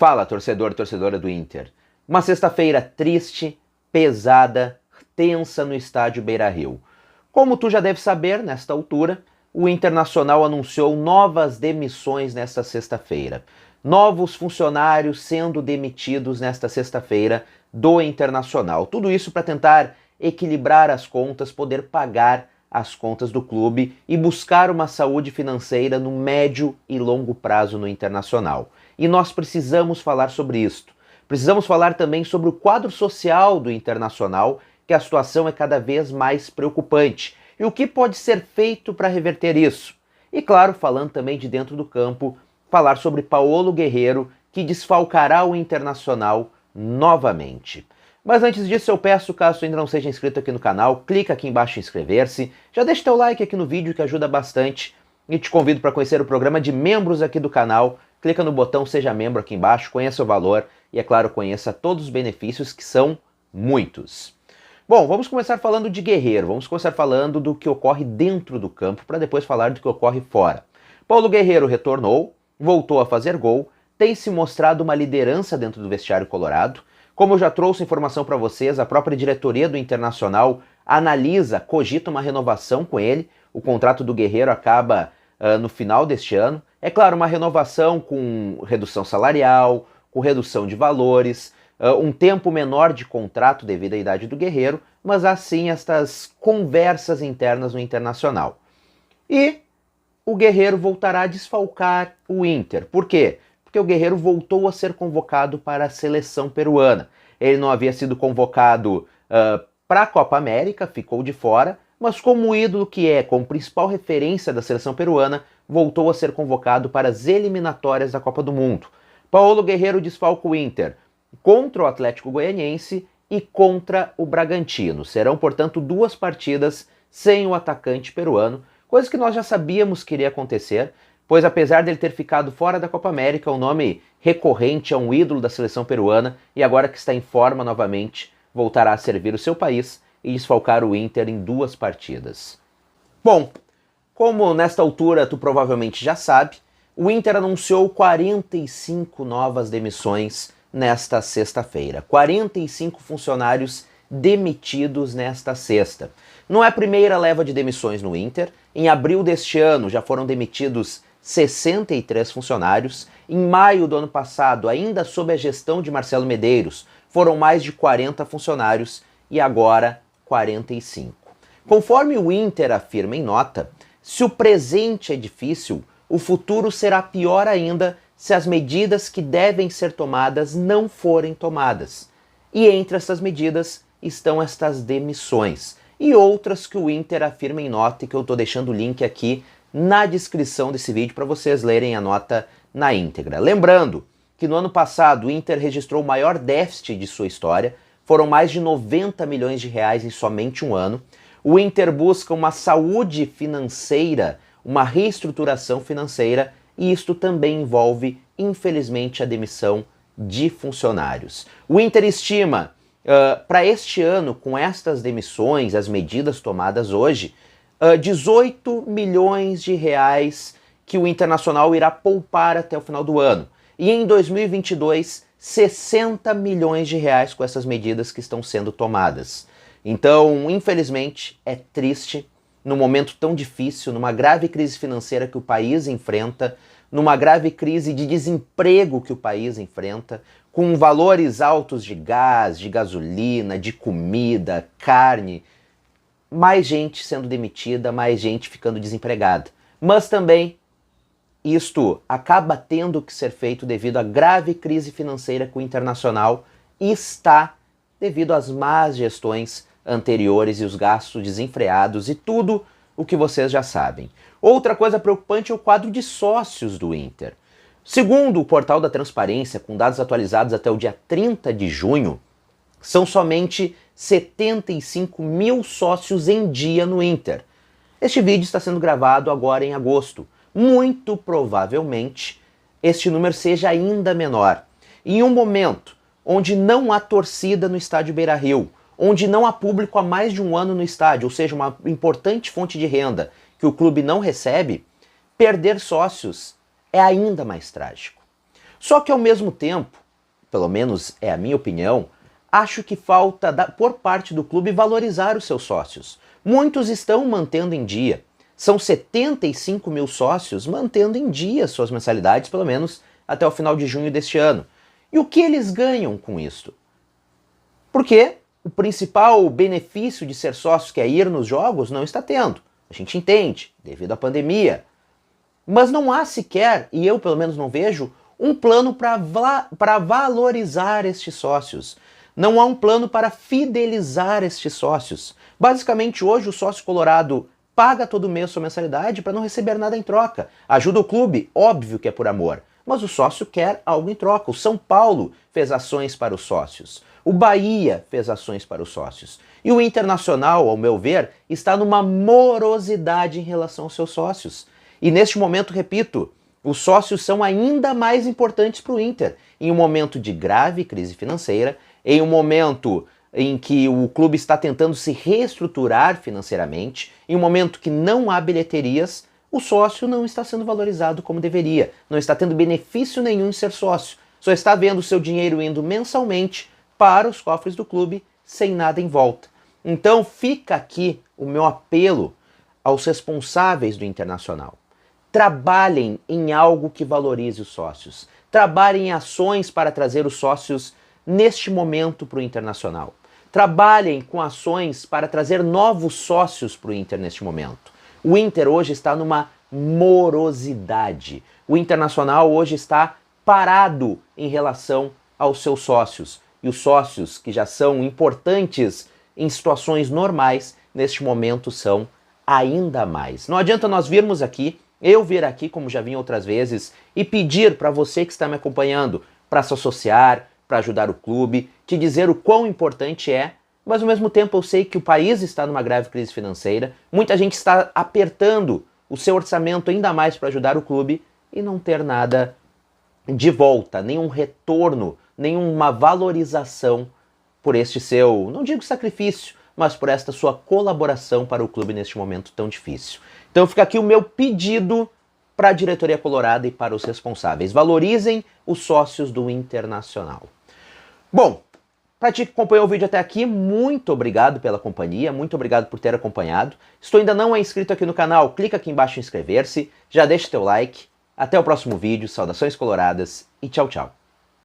Fala, torcedor, torcedora do Inter. Uma sexta-feira triste, pesada, tensa no estádio Beira-Rio. Como tu já deve saber, nesta altura, o Internacional anunciou novas demissões nesta sexta-feira. Novos funcionários sendo demitidos nesta sexta-feira do Internacional. Tudo isso para tentar equilibrar as contas, poder pagar as contas do clube e buscar uma saúde financeira no médio e longo prazo no Internacional. E nós precisamos falar sobre isto. Precisamos falar também sobre o quadro social do Internacional, que a situação é cada vez mais preocupante. E o que pode ser feito para reverter isso? E claro, falando também de dentro do campo, falar sobre Paulo Guerreiro, que desfalcará o Internacional novamente. Mas antes disso eu peço, caso você ainda não seja inscrito aqui no canal, clica aqui embaixo em inscrever-se, já deixa teu like aqui no vídeo que ajuda bastante e te convido para conhecer o programa de membros aqui do canal. Clica no botão Seja Membro aqui embaixo, conheça o valor e, é claro, conheça todos os benefícios, que são muitos. Bom, vamos começar falando de Guerreiro, vamos começar falando do que ocorre dentro do campo, para depois falar do que ocorre fora. Paulo Guerreiro retornou, voltou a fazer gol, tem se mostrado uma liderança dentro do vestiário colorado. Como eu já trouxe informação para vocês, a própria diretoria do Internacional cogita uma renovação com ele. O contrato do Guerreiro acaba no final deste ano. É claro, uma renovação com redução salarial, com redução de valores, um tempo menor de contrato devido à idade do Guerreiro, mas há sim estas conversas internas no Internacional. E o Guerreiro voltará a desfalcar o Inter. Por quê? Porque o Guerreiro voltou a ser convocado para a seleção peruana. Ele não havia sido convocado para a Copa América, ficou de fora, mas como ídolo que é, como principal referência da seleção peruana, voltou a ser convocado para as eliminatórias da Copa do Mundo. Paulo Guerreiro desfalca o Inter contra o Atlético Goianiense e contra o Bragantino. Serão, portanto, 2 partidas sem o atacante peruano, coisa que nós já sabíamos que iria acontecer, pois apesar dele ter ficado fora da Copa América, o nome recorrente é um ídolo da seleção peruana e agora que está em forma novamente, voltará a servir o seu país e desfalcar o Inter em 2 partidas. Bom, como nesta altura tu provavelmente já sabe, o Inter anunciou 45 novas demissões nesta sexta-feira. 45 funcionários demitidos nesta sexta. Não é a primeira leva de demissões no Inter. Em abril deste ano já foram demitidos 63 funcionários. Em maio do ano passado, ainda sob a gestão de Marcelo Medeiros, foram mais de 40 funcionários e agora 45. Conforme o Inter afirma em nota, se o presente é difícil, o futuro será pior ainda se as medidas que devem ser tomadas não forem tomadas. E entre essas medidas estão estas demissões e outras que o Inter afirma em nota e que eu estou deixando o link aqui na descrição desse vídeo para vocês lerem a nota na íntegra. Lembrando que no ano passado o Inter registrou o maior déficit de sua história, foram mais de 90 milhões de reais em somente um ano. O Inter busca uma saúde financeira, uma reestruturação financeira, e isto também envolve, infelizmente, a demissão de funcionários. O Inter estima, para este ano, com estas demissões, as medidas tomadas hoje, 18 milhões de reais que o Internacional irá poupar até o final do ano. E em 2022, 60 milhões de reais com essas medidas que estão sendo tomadas. Então, infelizmente, é triste, num momento tão difícil, numa grave crise financeira que o país enfrenta, numa grave crise de desemprego que o país enfrenta, com valores altos de gás, de gasolina, de comida, carne, mais gente sendo demitida, mais gente ficando desempregada. Mas também isto acaba tendo que ser feito devido à grave crise financeira que o Internacional está devido às más gestões anteriores e os gastos desenfreados e tudo o que vocês já sabem. Outra coisa preocupante é o quadro de sócios do Inter. Segundo o portal da Transparência, com dados atualizados até o dia 30 de junho, são somente 75 mil sócios em dia no Inter. Este vídeo está sendo gravado agora em agosto. Muito provavelmente este número seja ainda menor. Em um momento onde não há torcida no estádio Beira-Rio, onde não há público há mais de um ano no estádio, ou seja, uma importante fonte de renda que o clube não recebe, perder sócios é ainda mais trágico. Só que ao mesmo tempo, pelo menos é a minha opinião, acho que falta por parte do clube valorizar os seus sócios. Muitos estão mantendo em dia. São 75 mil sócios mantendo em dia suas mensalidades, pelo menos até o final de junho deste ano. E o que eles ganham com isto? Porque o principal benefício de ser sócio, que é ir nos jogos, não está tendo. A gente entende, devido à pandemia. Mas não há sequer, e eu pelo menos não vejo, um plano para valorizar estes sócios. Não há um plano para fidelizar estes sócios. Basicamente, hoje o sócio colorado paga todo mês sua mensalidade para não receber nada em troca. Ajuda o clube, óbvio que é por amor, mas o sócio quer algo em troca. O São Paulo fez ações para os sócios. O Bahia fez ações para os sócios. E o Internacional, ao meu ver, está numa morosidade em relação aos seus sócios. E neste momento, repito, os sócios são ainda mais importantes para o Inter. Em um momento de grave crise financeira, em um momento em que o clube está tentando se reestruturar financeiramente, em um momento que não há bilheterias, o sócio não está sendo valorizado como deveria. Não está tendo benefício nenhum em ser sócio. Só está vendo o seu dinheiro indo mensalmente para os cofres do clube sem nada em volta. Então fica aqui o meu apelo aos responsáveis do Internacional. Trabalhem em algo que valorize os sócios. Trabalhem em ações para trazer os sócios neste momento para o Internacional. Trabalhem com ações para trazer novos sócios para o Inter neste momento. O Inter hoje está numa morosidade. O Internacional hoje está parado em relação aos seus sócios. E os sócios, que já são importantes em situações normais, neste momento são ainda mais. Não adianta nós virmos aqui, eu vir aqui, como já vim outras vezes, e pedir para você que está me acompanhando para se associar, para ajudar o clube, te dizer o quão importante é, mas ao mesmo tempo eu sei que o país está numa grave crise financeira, muita gente está apertando o seu orçamento ainda mais para ajudar o clube e não ter nada de volta, nenhum retorno, nenhuma valorização por este seu, não digo sacrifício, mas por esta sua colaboração para o clube neste momento tão difícil. Então fica aqui o meu pedido para a diretoria colorada e para os responsáveis. Valorizem os sócios do Internacional. Bom, para ti que acompanhou o vídeo até aqui, muito obrigado pela companhia, muito obrigado por ter acompanhado. Se tu ainda não é inscrito aqui no canal, clica aqui embaixo em inscrever-se, já deixa teu like. Até o próximo vídeo, saudações coloradas e tchau, tchau.